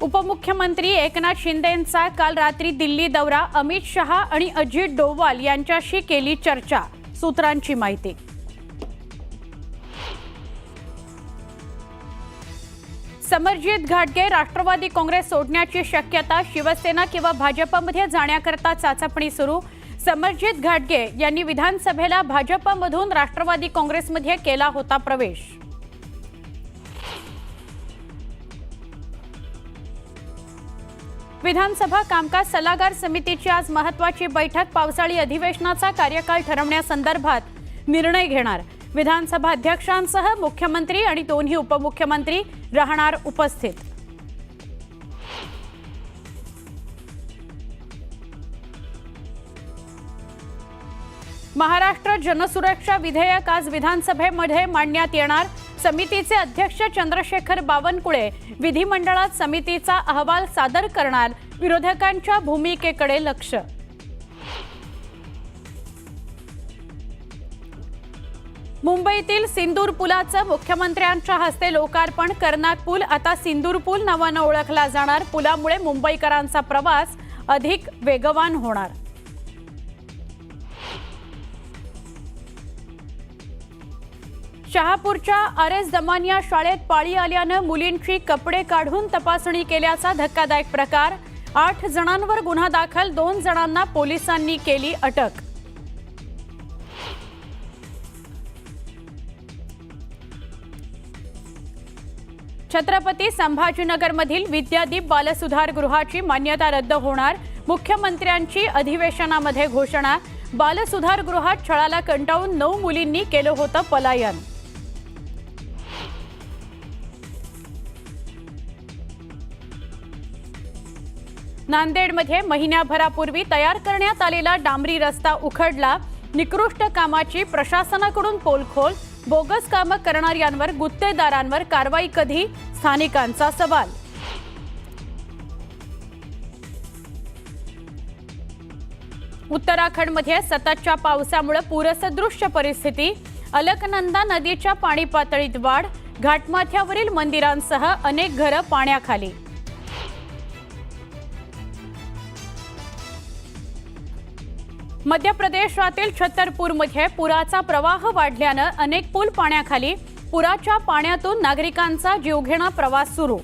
उपमुख्यमंत्री एकनाथ शिंदेंचा काल रात्री दिल्ली दौरा, अमित शहा आणि अजित डोवाल यांच्याशी केली चर्चा, सूत्रांची माहिती। समरजित घाटगे राष्ट्रवादी काँग्रेस सोडण्याची शक्यता, शिवसेना किंवा भाजपमध्ये जाण्याकरता चाचपणी सुरू। समरजित घाटगे यांनी विधानसभेला भाजपमधून राष्ट्रवादी काँग्रेसमध्ये केला होता प्रवेश। विधानसभा कामकाज सल्लागार समितीची आज महत्त्वाची बैठक, पावसाळी अधिवेशनाचा कार्यकाळ ठरवण्यासंदर्भात निर्णय घेणार। विधानसभा अध्यक्षांसह मुख्यमंत्री आणि दोन्ही उपमुख्यमंत्री राहणार उपस्थित। महाराष्ट्र जनसुरक्षा विधेयक आज विधानसभेमध्ये मांडण्यात येणार। समितीचे अध्यक्ष चंद्रशेखर बावनकुळे विधिमंडळात समितीचा अहवाल सादर करणार। विरोधकांच्या भूमिकेकडे लक्ष। मुंबईतील सिंदूर पुलाचं मुख्यमंत्र्यांच्या हस्ते लोकार्पण, कर्नाक पूल आता सिंदूर पूल नावाने ओळखला जाणार। पुलामुळे मुंबईकरांचा प्रवास अधिक वेगवान होणार। शहापूरच्या आर.एस. दमानिया शाळेत पाळी आल्यानं मुलींची कपडे काढून तपासणी केल्याचा धक्कादायक प्रकार। 8 जणांवर गुन्हा दाखल, 2 जणांना पोलिसांनी केली अटक। छत्रपती संभाजीनगरमधील विद्यादीप बालसुधारगृहाची मान्यता रद्द होणार। मुख्यमंत्र्यांची अधिवेशनामध्ये घोषणा। बालसुधारगृहात छळाला कंटाळून 9 मुलींनी केलं होतं पलायन। नांदेडमध्ये महिन्याभरापूर्वी तयार करण्यात आलेला डांबरी रस्ता उखडला। निकृष्ट कामाची प्रशासनाकडून पोलखोल, बोगस कामं करणाऱ्यांवर, गुत्तेदारांवर कारवाई कधी, स्थानिकांचा सवाल। उत्तराखंडमध्ये सततच्या पावसामुळे पूरसदृश्य परिस्थिती। अलकनंदा नदीच्या पाणी पातळीत वाढ, घाटमाथ्यावरील मंदिरांसह अनेक घरं पाण्याखाली। मध्य प्रदेशातील छतरपूरमध्ये पुराचा प्रवाह वाढल्यानं अनेक पूल पाण्याखाली। पुराच्या पाण्यातून नागरिकांचा जीवघेणा प्रवास सुरू।